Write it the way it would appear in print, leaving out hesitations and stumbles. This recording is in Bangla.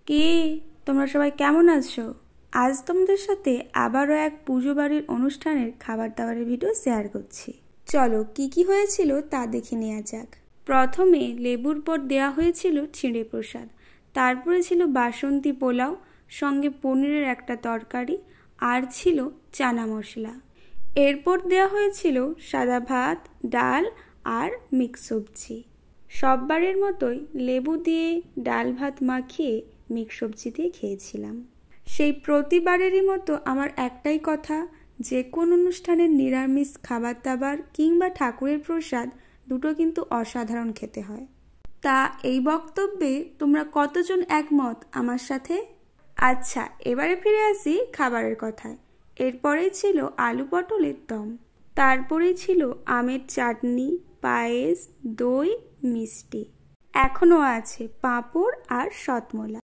কি তোমরা সবাই কেমন আছো? আজ তোমাদের সাথে আবারও এক পুজো বাড়ির অনুষ্ঠানের খাবার দাবারের ভিডিও শেয়ার করছি। চলো কি কি হয়েছিল তা দেখে নেওয়া যাক। প্রথমে লেবুর পর দেওয়া হয়েছিল চিঁড়ে প্রসাদ, তারপরে ছিল বাসন্তী পোলাও, সঙ্গে পনিরের একটা তরকারি, আর ছিল চানা মশলা। এরপর দেওয়া হয়েছিল সাদা ভাত, ডাল আর মিক্স সবজি। সববারের মতোই লেবু দিয়ে ডাল ভাত মাখিয়ে মিক্স সবজি দিয়ে খেয়েছিলাম। সেই প্রতিবারেরই মতো আমার একটাই কথা, যে কোন অনুষ্ঠানের নিরামিষ খাবার দাবার কিংবা ঠাকুরের প্রসাদ দুটো কিন্তু অসাধারণ খেতে হয়। তা এই বক্তব্যে তোমরা কতজন একমত আমার সাথে? আচ্ছা, এবারে ফিরে আসি খাবারের কথায়। এরপরেই ছিল আলু পটলের দম, তারপরেই ছিল আমের চাটনি, পায়েস, দই, মিষ্টি, এখনও আছে পাঁপড় আর সতমোলা।